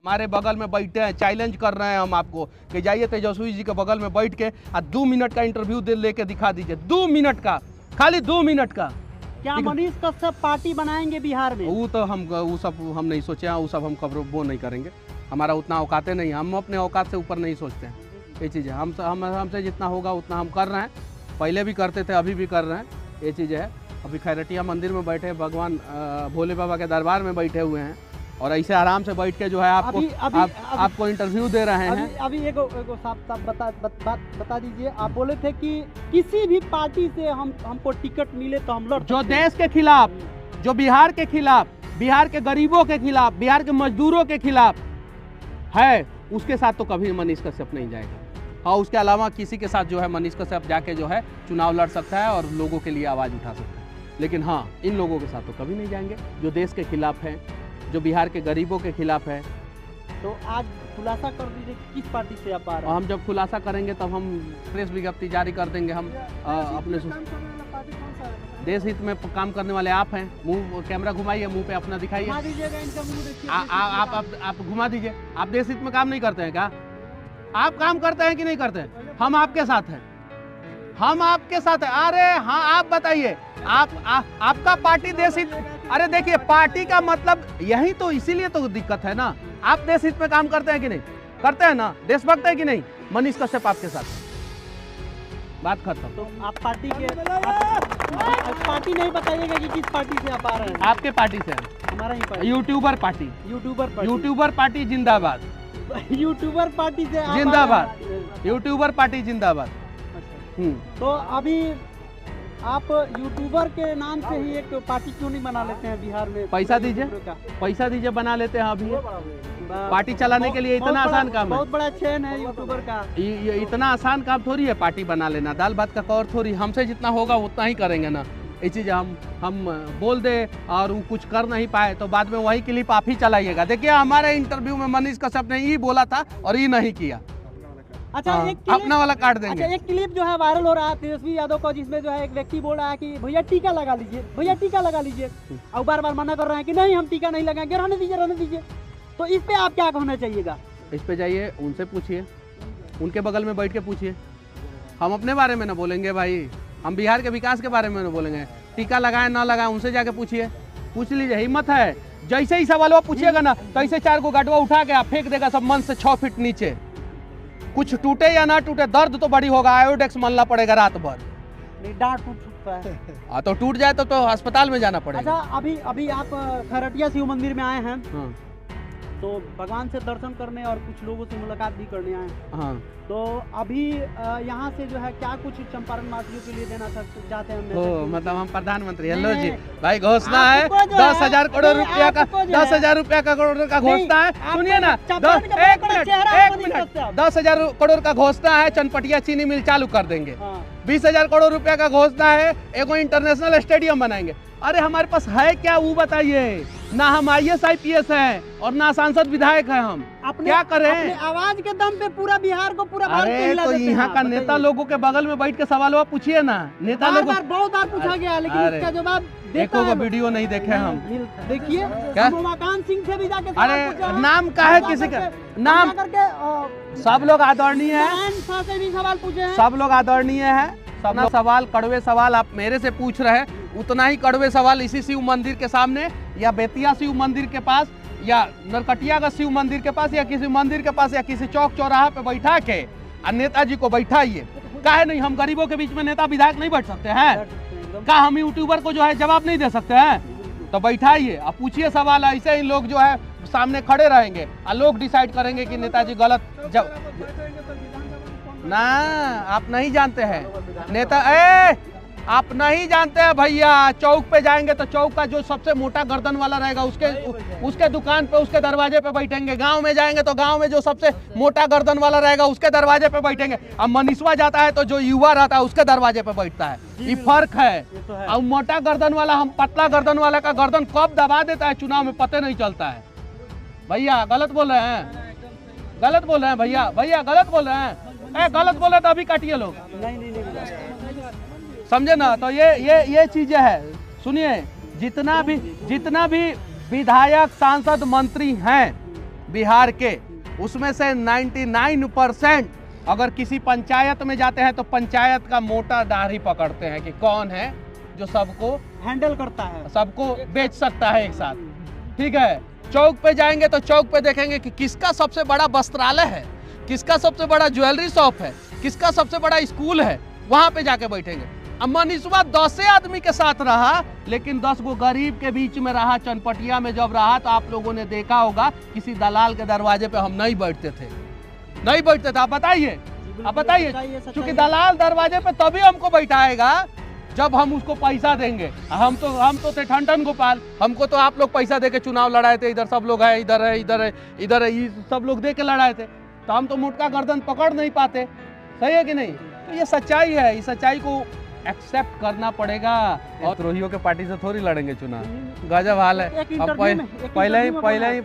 हमारे बगल में बैठे हैं, चैलेंज कर रहे हैं हम आपको कि जाइए तेजस्वी जी के बगल में बैठ के 2 मिनट का इंटरव्यू दे लेके दिखा दीजिए। 2 मिनट का, खाली 2 मिनट का। क्या मनीष कश्यप पार्टी बनाएंगे बिहार में? वो तो वो सब हम नहीं सोचे हैं, वो सब हम कब वो नहीं करेंगे। हमारा उतना औकाते नहीं, हम अपने औकात से ऊपर नहीं सोचते हैं। ये चीज़ है, हमसे जितना होगा उतना हम कर रहे हैं, पहले भी करते थे, अभी भी कर रहे हैं। ये चीज़ है। अभी खैरटिया मंदिर में बैठे, भगवान भोले बाबा के दरबार में बैठे हुए हैं और ऐसे आराम से बैठ के जो है आपको इंटरव्यू दे रहे हैं। अभी एगो साफ बता दीजिए, आप बोले थे कि किसी भी पार्टी से हमको टिकट मिले तो हम लड़, जो देश के खिलाफ, जो बिहार के खिलाफ, बिहार के गरीबों के खिलाफ, बिहार के मजदूरों के खिलाफ है, उसके साथ तो कभी मनीष कश्यप नहीं जाएगा। हाँ, उसके अलावा किसी के साथ जो है मनीष कश्यप जाके जो है चुनाव लड़ सकता है और लोगों के लिए आवाज़ उठा सकता है, लेकिन हाँ, इन लोगों के साथ तो कभी नहीं जाएंगे जो देश के खिलाफ हैं, जो बिहार के गरीबों के खिलाफ है। तो आज खुलासा कर दीजिए किस पार्टी से आप आ रहे हैं? हम जब खुलासा करेंगे तब हम प्रेस विज्ञप्ति जारी कर देंगे। हम अपने देश हित में काम करने वाले आप हैं। मुंह कैमरा घुमाइए, मुंह पे अपना दिखाइए, आप घुमा दीजिए। आप देश हित में काम नहीं करते हैं क्या? आप काम करते हैं कि नहीं करते हैं? हम आपके साथ हैं, हम आपके साथ हैं। अरे हाँ, आप बताइए, आपका पार्टी देश हित। अरे देखिए, पार्टी का मतलब यही तो, इसीलिए तो दिक्कत है ना। आप देश हित में काम करते हैं कि नहीं करते हैं ना? देशभक्त है कि नहीं? मनीष कश्यप आपके साथ, बात खत्म। तो आप पार्टी के पार्टी नहीं बताइएगा कि किस पार्टी से आप आ रहे हैं? आपके पार्टी से। हमारा ही party, YouTuber party. YouTuber party जिंदाबाद। यूट्यूबर पार्टी से जिंदाबाद। यूट्यूबर पार्टी जिंदाबाद। तो अभी आप यूट्यूबर के नाम से ही एक पार्टी क्यों नहीं बना लेते हैं बिहार में? पैसा दीजिए, पैसा दीजिए, बना लेते हैं। अभी पार्टी चलाने के लिए इतना आसान काम है? बहुत बड़ा चेन है यूट्यूबर का। ये इतना आसान काम थोड़ी है पार्टी बना लेना, दाल भात का कौर थोड़ी। हमसे जितना होगा उतना ही करेंगे ना। ये चीज़ हम बोल दे और वो कुछ कर नहीं पाए तो बाद में वही क्लिप आप ही चलाइएगा। देखिए, हमारे इंटरव्यू में मनीष कश्यप ने ये बोला था और ये नहीं किया। अच्छा, एक अपना वाला काट देंगे। अच्छा, एक क्लिप जो है वायरल हो रहा है तेजस्वी यादव का, जिसमें जो है एक व्यक्ति बोल रहा है कि भैया टीका लगा लीजिए, भैया टीका लगा लीजिए, और बार बार मना कर रहे हैं कि नहीं हम टीका नहीं लगाएंगे, रहने दीजिए, रहने दीजिए। तो इस पे आप क्या कहना चाहिएगा? इस पे जाइए, उनसे पूछिए, उनके बगल में बैठ के पूछिए। हम अपने बारे में ना बोलेंगे भाई, हम बिहार के विकास के बारे में ना बोलेंगे। टीका लगाए ना लगाए उनसे जाके पूछिए, पूछ लीजिए। हिम्मत है, जैसे ही सवाल पूछिएगा ना तो ऐसे 4 गो गाडवा उठा के आप फेंक देगा सब मन से 6 फीट नीचे। कुछ टूटे या ना टूटे, दर्द तो बड़ी होगा, आयोडेक्स मलना पड़ेगा रात भर। डांट टूट सकता है। तो टूट जाए तो अस्पताल में जाना पड़ेगा। अच्छा, अभी आप खरटिया शिव मंदिर में आए हैं। हाँ। तो भगवान से दर्शन करने और कुछ लोगों से मुलाकात भी करने आए हैं। हाँ। तो अभी यहाँ से जो है क्या कुछ चंपारण वासियों के लिए देना चाहते हैं? मतलब हम प्रधानमंत्री। हेलो जी भाई, घोषणा है 10,000 करोड़ रुपया का, 10,000 रुपया का करोड़ का घोषणा है। सुनिए ना, 1 मिनट, 10,000 करोड़ का घोषणा है, चनपटिया चीनी मिल चालू कर देंगे। 20,000 करोड़ रुपया का घोषणा है, एगो इंटरनेशनल स्टेडियम बनाएंगे। अरे हमारे पास है क्या वो बताइए? ना हम IAS IPS हैं और ना सांसद विधायक हैं। हम क्या करें? अपने आवाज के दम पे पूरा बिहार को पूरा अरे तो यहाँ का नेता लोगों के बगल में बैठ के सवाल पूछिए ना। नेता लोग बहुत बार पूछा गया, लेकिन इसका जवाब देखो वीडियो नहीं देखे हम। देखिए, उमाकांत सिंह से भी जाके अरे नाम का है किसी का नाम करके, सब लोग आदरणीय है, सवाल पूछे, सब लोग आदरणीय है। सब सवाल कड़वे सवाल आप मेरे से पूछ रहे हैं, उतना ही कड़वे सवाल इसी शिव मंदिर के सामने या बेतिया शिव मंदिर के पास या नरकटिया का शिव मंदिर के पास या किसी मंदिर के पास या किसी चौक चौराहा पे बैठा के और नेताजी को बैठाइए। काहे नहीं? हम गरीबों के बीच में नेता विधायक नहीं बैठ सकते हैं? क्या हम यूट्यूबर को जो है जवाब नहीं दे सकते हैं? तो बैठाइए, अब पूछिए सवाल। ऐसे ही लोग जो है सामने खड़े रहेंगे और लोग डिसाइड करेंगे कि नेताजी गलत ना। आप नहीं जानते हैं नेता, आप नहीं जानते हैं भैया। चौक पे जाएंगे तो चौक का जो सबसे मोटा गर्दन वाला रहेगा उसके दुकान पे, उसके दरवाजे पे बैठेंगे। गांव में जाएंगे तो गांव में जो सबसे मोटा गर्दन वाला रहेगा उसके दरवाजे पे बैठेंगे। अब मनीषवा जाता है तो जो युवा रहता है उसके दरवाजे पे बैठता है। ये फर्क है। अब मोटा गर्दन वाला, हम पतला गर्दन वाला का गर्दन कब दबा देता है चुनाव में पता नहीं चलता है। भैया गलत बोल रहे हैं, गलत बोल रहे हैं भैया, भैया गलत बोल रहे हैं। गलत बोले तो अभी काटिए लोग, समझे ना। तो ये चीजें है। सुनिए, जितना भी विधायक सांसद मंत्री हैं बिहार के, उसमें से 99% अगर किसी पंचायत में जाते हैं तो पंचायत का मोटा दाढ़ी पकड़ते हैं कि कौन है जो सबको हैंडल करता है, सबको बेच सकता है एक साथ। ठीक है, चौक पे जाएंगे तो चौक पे देखेंगे कि किसका सबसे बड़ा वस्त्रालय है, किसका सबसे बड़ा ज्वेलरी शॉप है, किसका सबसे बड़ा स्कूल है, वहां पे जाके बैठेंगे। अब मनीषवा 10 आदमी के साथ रहा, लेकिन 10 गो गरीब के बीच में रहा। चनपटिया में जब रहा तो आप लोगों ने देखा होगा किसी दलाल के दरवाजे पे हम नहीं बैठते थे, नहीं बैठते थे। आप बताइए, आप बताइए, क्योंकि दलाल दरवाजे पे तभी हमको बैठाएगा जब हम उसको पैसा देंगे। हम तो थे ठन गोपाल, हमको तो आप लोग पैसा देके चुनाव लड़ाए थे। इधर सब लोग है, इधर है, इधर है, इधर है, ये सब लोग दे के लड़ाए थे, तो हम तो मोटका गर्दन पकड़ नहीं पाते। सही है कि नहीं? तो ये सच्चाई है, इस सच्चाई को एक्सेप्ट करना पड़ेगा। और द्रोहियों के पार्टी से थोड़ी लड़ेंगे चुनाव, गजब हाल है। अब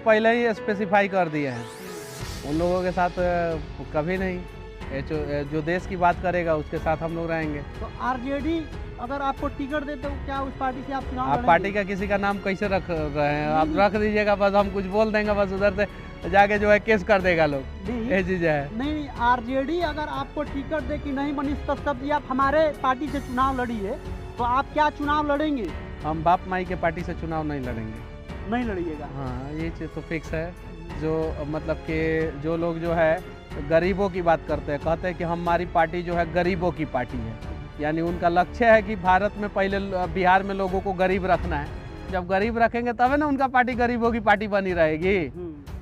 पहले ही स्पेसिफाई कर दिए हैं, उन लोगों के साथ कभी नहीं। जो देश की बात करेगा उसके साथ हम लोग रहेंगे। तो आरजेडी अगर आपको टिकट देते हो, क्या उस पार्टी से आप चुनाव आप पार्टी का किसी का नाम कैसे रख रहे हैं? आप रख दीजिएगा, बस हम कुछ बोल देंगे, बस उधर से जाके जो है केस कर देगा लोग, ये चीज है। नहीं, आरजेडी अगर आपको टिकट दे कि नहीं मनीष कश्यप जी आप हमारे पार्टी से चुनाव लड़िए, तो आप क्या चुनाव लड़ेंगे? हम बाप माई के पार्टी से चुनाव नहीं लड़ेंगे, नहीं लड़िएगा। हाँ, ये चीज तो फिक्स है। जो मतलब कि जो लोग जो है गरीबों की बात करते हैं, कहते हैं कि हमारी पार्टी जो है गरीबों की पार्टी है, यानी उनका लक्ष्य है कि भारत में पहले बिहार में लोगों को गरीब रखना है। जब गरीब रखेंगे तब है ना उनका पार्टी गरीबों की पार्टी बनी रहेगी,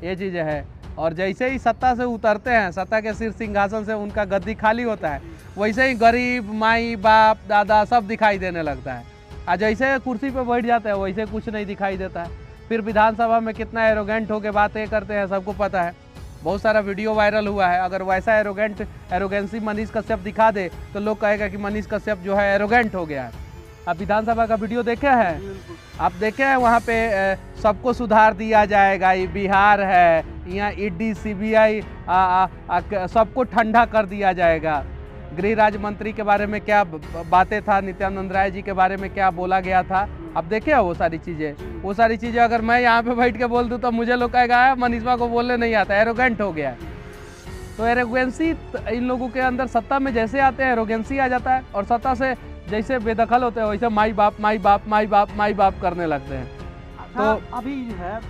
ये चीज़ है। और जैसे ही सत्ता से उतरते हैं, सत्ता के सिर सिंहासन से उनका गद्दी खाली होता है, वैसे ही गरीब माई बाप दादा सब दिखाई देने लगता है। और जैसे कुर्सी पे बैठ जाते हैं वैसे कुछ नहीं दिखाई देता है। फिर विधानसभा में कितना एरोगेंट होकर बातें करते हैं सबको पता है, बहुत सारा वीडियो वायरल हुआ है। अगर वैसा एरोगेंसी मनीष कश्यप दिखा दे तो लोग कहेगा कि मनीष कश्यप जो है एरोगेंट हो गया है। आप विधानसभा का वीडियो देखे हैं? आप देखे हैं वहाँ पे सबको सुधार दिया जाएगा, ये बिहार है, यहाँ ईडी सीबीआई सबको ठंडा कर दिया जाएगा। गृह राज्य मंत्री के बारे में क्या बातें था, नित्यानंद राय जी के बारे में क्या बोला गया था, आप देखे हो वो सारी चीज़ें। वो सारी चीज़ें अगर मैं यहाँ पे बैठ के बोल दूँ तो मुझे लोग कहेगा मनीषवा को बोलने नहीं आता, एरोगेंट हो गया है। तो एरोगेंसी इन लोगों के अंदर सत्ता में जैसे आते हैं एरोगेंसी आ जाता है, और सत्ता से जैसे बेदखल होते हैं वैसे माई बाप माई बाप माई बाप माई बाप करने लगते हैं। तो अभी है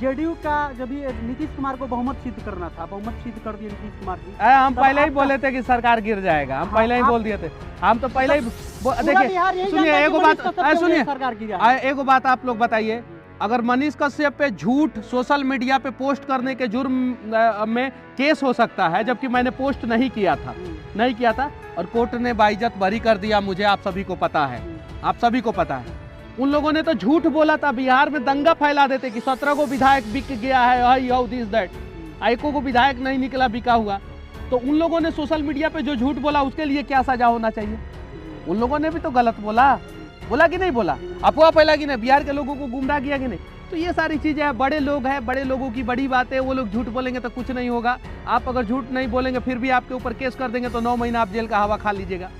जेडीयू का जब भी नीतीश कुमार को बहुमत सिद्ध करना था, बहुमत सिद्ध कर दिया नीतीश कुमार जी। हम पहले ही बोले थे कि सरकार गिर जाएगा, हम पहले ही बोल दिए थे। हम तो पहले ही देखिए, सुनिए एगो बात, सुनिए एगो बात आप लोग बताइए, अगर मनीष कश्यप पे झूठ सोशल मीडिया पे पोस्ट करने के जुर्म में केस हो सकता है, जबकि मैंने पोस्ट नहीं किया था और कोर्ट ने बाइज्जत बरी कर दिया मुझे, आप सभी को पता है, आप सभी को पता है। उन लोगों ने तो झूठ बोला था, बिहार में दंगा फैला देते कि 17 को विधायक बिक गया है, दिस दैट, एको को विधायक नहीं निकला बिका हुआ। तो उन लोगों ने सोशल मीडिया पे जो झूठ बोला उसके लिए क्या सजा होना चाहिए? उन लोगों ने भी तो गलत बोला कि नहीं बोला? अफवाह फैला कि नहीं, बिहार के लोगों को गुमराह किया कि नहीं? तो ये सारी चीज़ें हैं, बड़े लोग हैं, बड़े लोगों की बड़ी बात है, वो लोग झूठ बोलेंगे तो कुछ नहीं होगा। आप अगर झूठ नहीं बोलेंगे फिर भी आपके ऊपर केस कर देंगे तो 9 महीना आप जेल का हवा खा लीजिएगा।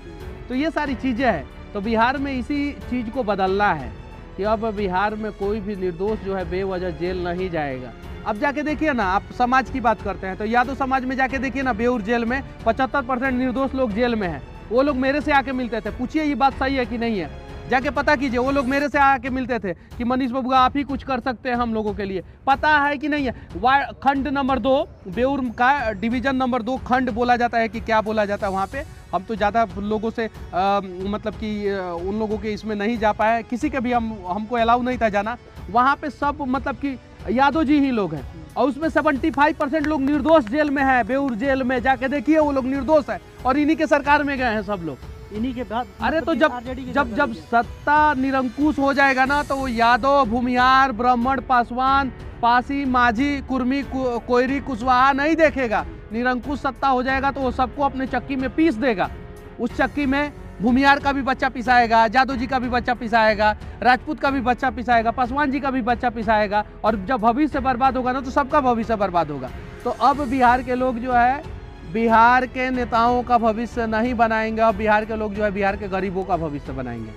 तो ये सारी चीज़ें हैं। तो बिहार में इसी चीज़ को बदलना है कि अब बिहार में कोई भी निर्दोष जो है बेवजह जेल नहीं जाएगा। अब जाके देखिए ना, आप समाज की बात करते हैं तो यादव समाज में जाके देखिए ना, बेऊर जेल में 75% निर्दोष लोग जेल में हैं। वो लोग मेरे से आके मिलते थे, पूछिए ये बात सही है कि नहीं है, जाके पता कीजिए। वो लोग मेरे से आके मिलते थे कि मनीष बाबू आप ही कुछ कर सकते हैं हम लोगों के लिए, पता है कि नहीं है। खंड नंबर 2 बेऊर का डिवीजन नंबर 2 खंड बोला जाता है कि क्या बोला जाता है वहाँ पे। हम तो ज़्यादा लोगों से मतलब कि उन लोगों के इसमें नहीं जा पाए, किसी के भी हमको अलाउ नहीं था जाना। वहाँ पे सब मतलब कि यादव जी ही लोग हैं, और उसमें 75% लोग निर्दोष जेल में है, बेऊर जेल में जाके देखिए वो लोग निर्दोष है, और इन्हीं के सरकार में गए हैं सब लोग, इन्हीं के बाद। अरे तो जब सत्ता निरंकुश हो जाएगा ना, तो वो यादव भूमिहार ब्राह्मण पासवान पासी माझी कुर्मी कोयरी कुशवाहा नहीं देखेगा। निरंकुश सत्ता हो जाएगा तो वो सबको अपने चक्की में पीस देगा। उस चक्की में भूमिहार का भी बच्चा पिसाएगा, यादव जी का भी बच्चा पिसाएगा, राजपूत का भी बच्चा पिसाएगा, पासवान जी का भी बच्चा पिसाएगा, और जब भविष्य बर्बाद होगा ना तो सबका भविष्य बर्बाद होगा। तो अब बिहार के लोग जो है बिहार के नेताओं का भविष्य नहीं बनाएंगे, और बिहार के लोग जो है बिहार के गरीबों का भविष्य बनाएंगे।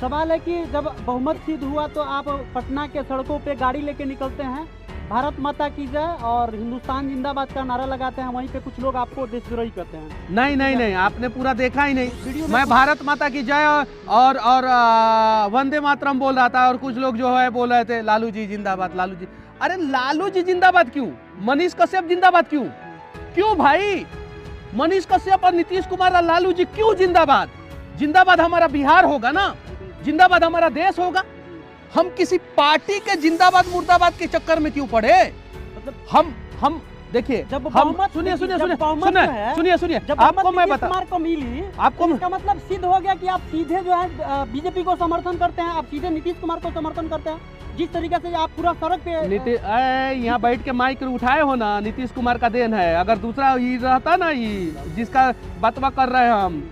सवाल है कि जब बहुमत सिद्ध हुआ तो आप पटना के सड़कों पे गाड़ी लेके निकलते हैं, भारत माता की जय और हिंदुस्तान जिंदाबाद का नारा लगाते हैं, वहीं पे कुछ लोग आपको देशद्रोही कहते हैं। नहीं नहीं नहीं, आपने पूरा देखा ही नहीं। वीडियो में मैं भारत माता की जय और वंदे मातरम बोल रहा था, और कुछ लोग जो है बोल रहे थे लालू जी जिंदाबाद, लालू जी। अरे लालू जी जिंदाबाद क्यों? मनीष कश्यप जिंदाबाद क्यों? क्यों भाई? मनीष कश्यप और नीतीश कुमार और लालू जी क्यों जिंदाबाद? जिंदाबाद हमारा बिहार होगा ना, जिंदाबाद हमारा देश होगा। हम किसी पार्टी के जिंदाबाद मुर्दाबाद के चक्कर में क्यों पड़े? मतलब हम देखिए, जब हम बहुमत सुनिए सुनिए जब सुनिए बहुमत सुनिए जो है, सुनिए सुनिए जब आपको मैं नीतीश बता, कुमार को मिली, आपको इसका मतलब सिद्ध हो गया कि आप सीधे जो है बीजेपी को समर्थन करते हैं, आप सीधे नीतीश कुमार को समर्थन करते हैं। जिस तरीके से आप पूरा सड़क पे यहाँ बैठ के माइक उठाए हो ना, नीतीश कुमार का देन है। अगर दूसरा ये रहता ना, ये जिसका बतवा कर रहे हैं हम,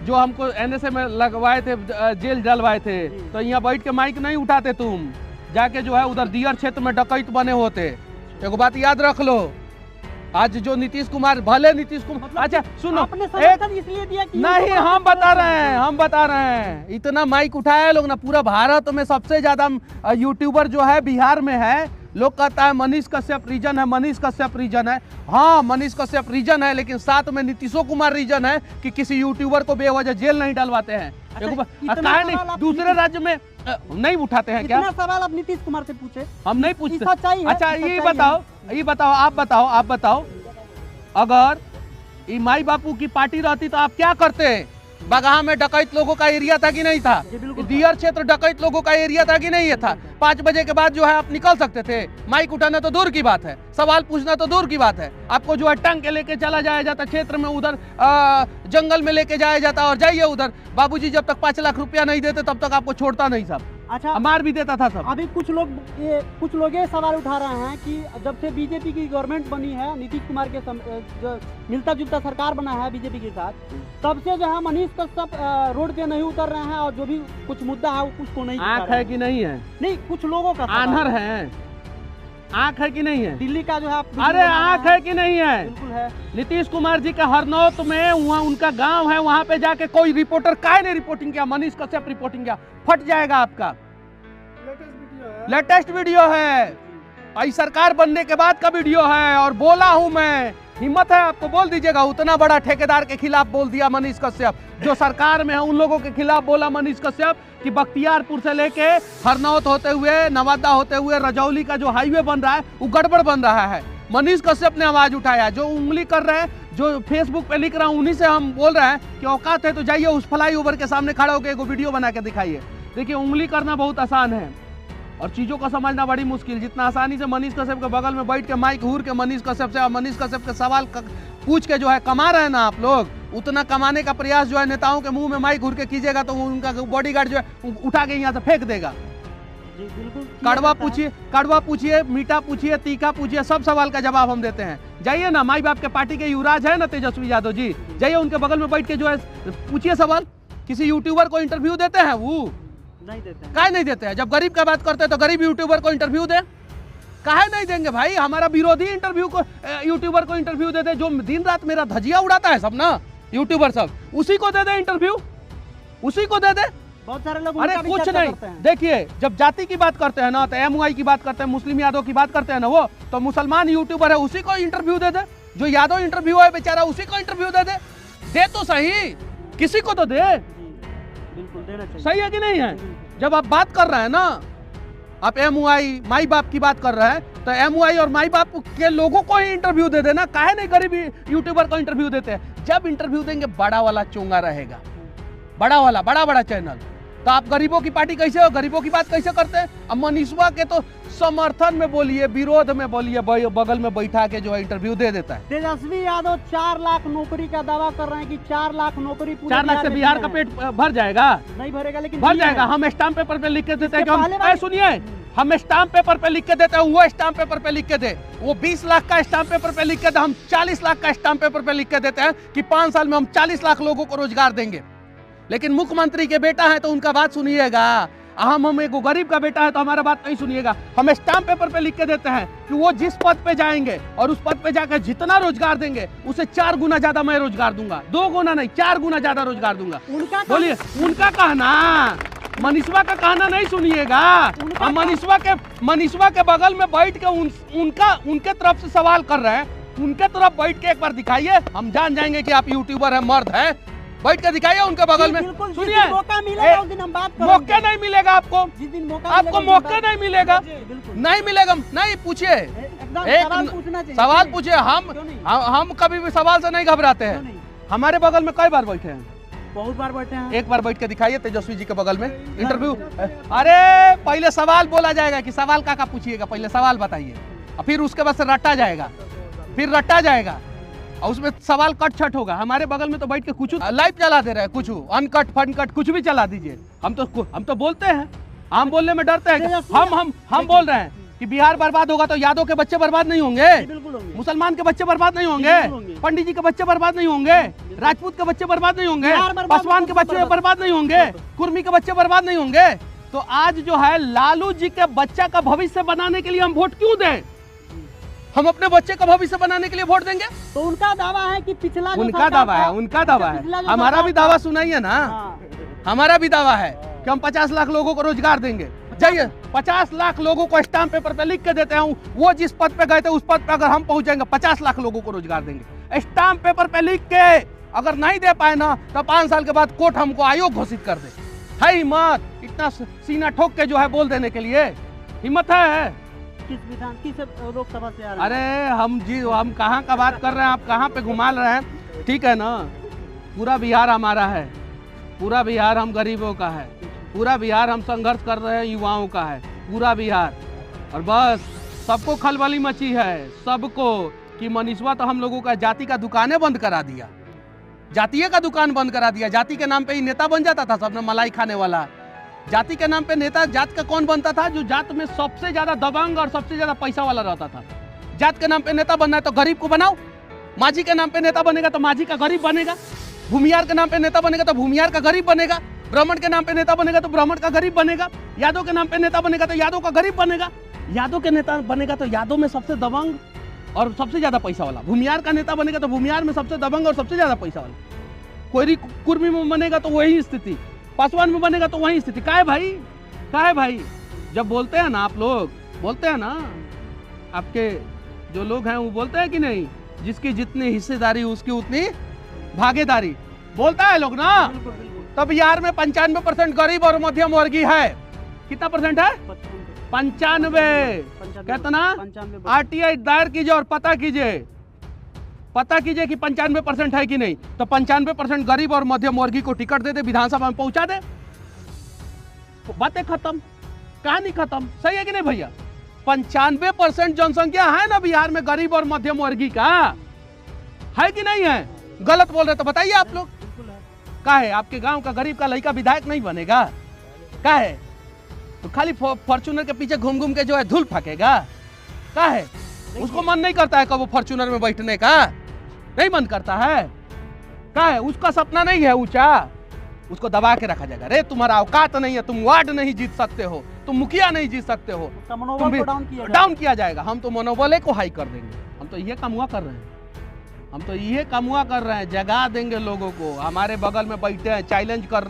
जो हमको एनएसए में लगवाए थे, जेल डलवाए थे, तो यहाँ बैठ के माइक नहीं उठाते तुम, जाके जो है उधर दियर क्षेत्र में डकैत बने होते। एक बात याद रख लो, आज जो नीतीश कुमार, भले नीतीश कुमार, मतलब अच्छा सुनो, आपने समर्थन इसलिए दिया कि नहीं, हम बता रहे हैं इतना माइक उठाया लोग ना, पूरा भारत में सबसे ज्यादा यूट्यूबर जो है बिहार में है। लोग कहता है मनीष कश्यप रीजन है, मनीष कश्यप रीजन है। हाँ, मनीष कश्यप रीजन है, लेकिन साथ में नीतीशो कुमार रीजन है कि किसी यूट्यूबर को बेवजह जेल नहीं डलवाते हैं। काहे नहीं दूसरे राज्य में नहीं उठाते हैं क्या? इतना सवाल आप नीतीश कुमार से पूछे, हम नहीं पूछते। सच्चाई है, अच्छा सच्चाई ये है। बताओ, आप बताओ, अगर ये माई बापू की पार्टी रहती तो आप क्या करते? बगहा में डकैत लोगों का एरिया था कि नहीं था? जी, बिल्कुल। दियर क्षेत्र डकैत लोगों का एरिया था कि नहीं है था? 5 बजे के बाद जो है आप निकल सकते थे। माइक उठाना तो दूर की बात है, सवाल पूछना तो दूर की बात है। आपको जो है टंग के लेके चला जाया जाता क्षेत्र में, उधर जंगल में लेके जाया जाता, और जाइए उधर। बाबूजी जब तक 5 लाख रुपया नहीं देते तब तक आपको छोड़ता नहीं साहब, अच्छा, मार भी देता था सब। अभी कुछ लोग ये सवाल उठा रहे हैं कि जब से बीजेपी की गवर्नमेंट बनी है, नीतीश कुमार के जो मिलता जुलता सरकार बना है बीजेपी के साथ, तब से जो है मनीष कश्यप रोड पे नहीं उतर रहे हैं, और जो भी कुछ मुद्दा है उसको नहीं आंख है कि नहीं है? नहीं, कुछ लोगों का आन्हर है, आंख है कि नहीं है? दिल्ली का जो है, अरे आंख है कि नहीं है? बिल्कुल है। नीतीश कुमार जी का हरनौत में, वहाँ उनका गांव है, वहाँ पे जाके कोई रिपोर्टर काहे नहीं रिपोर्टिंग किया? मनीष कश्यप रिपोर्टिंग किया, फट जाएगा आपका। लेटेस्ट वीडियो है, आई सरकार बनने के बाद का वीडियो है, और बोला हूं मैं, हिम्मत है आपको बोल दीजिएगा। उतना बड़ा ठेकेदार के खिलाफ बोल दिया मनीष कश्यप, जो सरकार में है उन लोगों के खिलाफ बोला मनीष कश्यप कि बख्तियारपुर से लेके हरनौत होते हुए, नवादा होते हुए, रजौली का जो हाईवे बन रहा है वो गड़बड़ बन रहा है। मनीष कश्यप ने आवाज उठाया, जो उंगली कर रहे हैं, जो फेसबुक पे लिख रहा हूं, उन्हीं से हम बोल रहे हैं कि औकात है तो जाइए उस फ्लाईओवर के सामने खड़ा होकर एक वीडियो बना के दिखाइए। देखिए, उंगली करना बहुत आसान है और चीजों को समझना बड़ी मुश्किल। जितना आसानी से मनीष कश्यप के बगल में बैठ के माइक घूर के मनीष कश्यप से, मनीष कश्यप के सवाल पूछ के जो है कमा रहे हैं ना आप लोग, उतना कमाने का प्रयास जो है नेताओं के मुंह में माइक घूर के कीजिएगा तो उनका बॉडीगार्ड जो है उठा के यहाँ से फेंक देगा। कड़वा पूछिए, मीठा पूछिए, तीखा पूछिए, सब सवाल का जवाब हम देते हैं। जाइए ना, माई बाप के पार्टी के युवराज है ना तेजस्वी यादव जी, जाइए उनके बगल में बैठ के जो है पूछिए सवाल। किसी यूट्यूबर को इंटरव्यू देते हैं? वो नहीं देते हैं। काहे नहीं देते हैं? जब गरीब का बात करते हैं तो गरीब यूट्यूबर को इंटरव्यू दे, काहे नहीं देंगे भाई? हमारा विरोधी इंटरव्यू को यूट्यूबर को इंटरव्यू देते, जो दिन रात मेरा धजिया उड़ाता है सब ना यूट्यूबर सब, उसी को दे दे इंटरव्यू, उसी को दे दे। बहुत सारे लोग अरे कुछ नहीं, देखिए जब जाति की बात करते हैं ना, तो एमवाई की बात करते हैं, मुस्लिम यादव की बात करते हैं ना, वो तो मुसलमान यूट्यूबर है उसी को इंटरव्यू दे दे। जो यादव इंटरव्यू है बेचारा उसी को इंटरव्यू दे दे। दे तो सही, किसी को तो दे। बिल्कुल देना चाहिए। सही है कि नहीं है? जब आप बात कर रहे हैं ना, आप एमवाई माई बाप की बात कर रहे हैं, तो एमवाई और माई बाप के लोगों को ही इंटरव्यू दे देना, काहे नहीं गरीब यूट्यूबर को इंटरव्यू देते हैं? जब इंटरव्यू देंगे बड़ा वाला चोंगा रहेगा, बड़ा वाला, बड़ा चैनल, तो आप गरीबों की पार्टी कैसे हो? गरीबों की बात कैसे करते हैं? अब मनीषवा के तो समर्थन में बोलिए, विरोध में बोलिए, बगल में बैठा के जो है इंटरव्यू दे देता है। तेजस्वी यादव 4 लाख नौकरी का दावा कर रहे हैं कि 4 लाख नौकरी, 4 लाख से बिहार का पेट भर जाएगा? नहीं भरेगा, लेकिन भर जाएगा। हम स्टाम्प पेपर पे लिख के देते हैं कि सुनिए, हम स्टाम्प पेपर पे लिख के देते हैं, वो स्टाम्प पेपर पे लिख के दे, वो 20 लाख का स्टाम्प पेपर पे लिख के दे, हम 40 लाख का स्टाम्प पेपर पे लिख के देते हैं कि 5 साल में हम 40 लाख लोगों को रोजगार देंगे। लेकिन मुख्यमंत्री के बेटा है तो उनका बात सुनिएगा, हम एक गरीब का बेटा है तो हमारा बात नहीं सुनिएगा। हम स्टाम्प पेपर पे लिख के देते हैं कि वो जिस पद पे जाएंगे और उस पद पे जाकर जितना रोजगार देंगे उसे 4 गुना ज्यादा मैं रोजगार दूंगा, 2 गुना नहीं 4 गुना ज्यादा रोजगार दूंगा। बोलिए, उनका कहना मनीषवा का कहना नहीं सुनिएगा। हम मनीषवा के बगल में बैठ के उनके तरफ से सवाल कर रहे हैं, उनके तरफ बैठ के एक बार दिखाइए, हम जान जाएंगे कि आप यूट्यूबर है, मर्द है। बैठ के दिखाइए उनके बगल में। सुनिए, मौका मिलेगा उस दिन हम बात करेंगे। मौके नहीं मिलेगा आपको, जिस दिन मौका आपको मौके नहीं मिलेगा, नहीं मिलेगा। नहीं पूछिए, सवाल पूछिए। हम कभी भी सवाल से नहीं घबराते हैं। हमारे बगल में कई बार बैठे हैं, बहुत बार बैठे हैं। एक बार बैठ के दिखाइए तेजस्वी जी के बगल में इंटरव्यू। अरे पहले सवाल बोला जाएगा कि सवाल का पूछिएगा, पहले सवाल बताइए, और फिर उसके बाद से रटा जाएगा, फिर रटा जाएगा और उसमें सवाल कट छट होगा। हमारे बगल में तो बैठ के कुछ लाइव चला दे रहे हैं, कुछ अनकट फनकट कुछ भी चला दीजिए। हम तो बोलते हैं, हम बोलने में डरते हैं। हम बोल रहे हैं कि बिहार बर्बाद होगा तो यादव के बच्चे बर्बाद नहीं होंगे, मुसलमान के बच्चे बर्बाद नहीं होंगे, पंडित जी के बच्चे बर्बाद नहीं होंगे, राजपूत के बच्चे बर्बाद नहीं होंगे, पासवान के बच्चे बर्बाद नहीं होंगे, कुर्मी के बच्चे बर्बाद नहीं होंगे। तो आज जो है लालू जी के बच्चा का भविष्य बनाने के लिए हम वोट क्यों दें? हम अपने बच्चे का भविष्य बनाने के लिए वोट देंगे। तो उनका दावा है कि पिछला उनका दावा है, उनका दावा है। हमारा भी दावा सुनाइए ना। हमारा भी दावा है कि हम 50 लाख लोगों को रोजगार देंगे। जाइए 50 लाख लोगों को स्टाम्प पेपर पे लिख के देते हैं, वो जिस पद पे गए थे उस पद पे अगर हम पहुंच जाएंगे 50 लाख लोगों को रोजगार देंगे। स्टाम्प पेपर पे लिख के अगर नहीं दे पाए ना तो 5 साल के बाद कोर्ट हमको आयोग घोषित कर दे। है हिम्मत इतना सीना ठोक के जो है बोल देने के लिए? हिम्मत है? किस लोकसभा से आ रहे हैं? अरे हम कहाँ का बात कर रहे हैं, आप कहाँ पे घुमा रहे हैं? ठीक है ना, पूरा बिहार हमारा है, पूरा बिहार हम गरीबों का है, पूरा बिहार हम संघर्ष कर रहे हैं युवाओं का है, पूरा बिहार। और बस सबको खलबली मची है, सबको, कि मनीषवा तो हम लोगों का जाति का दुकानें बंद करा दिया, जातीय का दुकान बंद करा दिया। जाति के नाम पे ही नेता बन जाता था सबने, मलाई खाने वाला। जाति के नाम पे नेता जात का कौन बनता था? जो जात में सबसे ज्यादा दबंग और सबसे ज्यादा पैसा वाला रहता था। जात के नाम पे नेता बनना है तो गरीब को बनाओ, माझी के नाम पे नेता बनेगा तो माझी का गरीब बनेगा, भूमियार के नाम पे नेता बनेगा तो भूमियार का गरीब बनेगा, ब्राह्मण के नाम पे नेता बनेगा तो ब्राह्मण का गरीब बनेगा, यादव के नाम पे नेता बनेगा तो यादव का गरीब बनेगा, यादव के नेता बनेगा तो यादव में सबसे दबंग और सबसे ज्यादा पैसा वाला, भूमियार का नेता बनेगा तो भूमियार में सबसे दबंग और सबसे ज्यादा पैसा वाला, कोई कुर्मी में बनेगा तो वही स्थिति, पासवान में बनेगा तो वही स्थिति। का है भाई, का है भाई? जब बोलते हैं ना, आप लोग बोलते हैं ना, आपके जो लोग हैं वो बोलते हैं कि नहीं, जिसकी जितनी हिस्सेदारी उसकी उतनी भागीदारी, बोलता है लोग ना। तब बिहार में 95% गरीब और मध्यम वर्गीय है। कितना परसेंट है? 95। कितना? RTI दायर कीजिए और पता कीजिए कि 95% है कि नहीं। तो 95% गरीब और मध्यम वर्गीय को टिकट दे दे, विधानसभा में पहुंचा दे, बातें खत्म, कहानी खत्म। सही है कि नहीं भैया? 95% जनसंख्या है ना बिहार में गरीब और मध्यम वर्गीय का, है कि नहीं है? गलत बोल रहे तो बताइए आप लोग। का है आपके गांव का गरीब का लड़का विधायक नहीं बनेगा? का है तो खाली फॉर्च्यूनर के पीछे घूम घूम के जो है धूल फेंकेगा? का है उसको मन नहीं करता है कब वो फॉर्च्यूनर में बैठने का? नहीं मन करता है? का है उसका सपना नहीं है ऊंचा, उसको दबा के रखा जाएगा। रे तुम्हारा औकात नहीं है, तुम वार्ड नहीं जीत सकते हो, तुम मुखिया नहीं जीत सकते हो, डाउन किया जाएगा। हम तो मनोबल को हाई कर देंगे। हम तो ये काम हुआ कर रहे हैं, हम तो ये काम हुआ कर रहे हैं, जगा देंगे लोगों को। हमारे बगल में बैठे हैं, चैलेंज कर रहे हैं।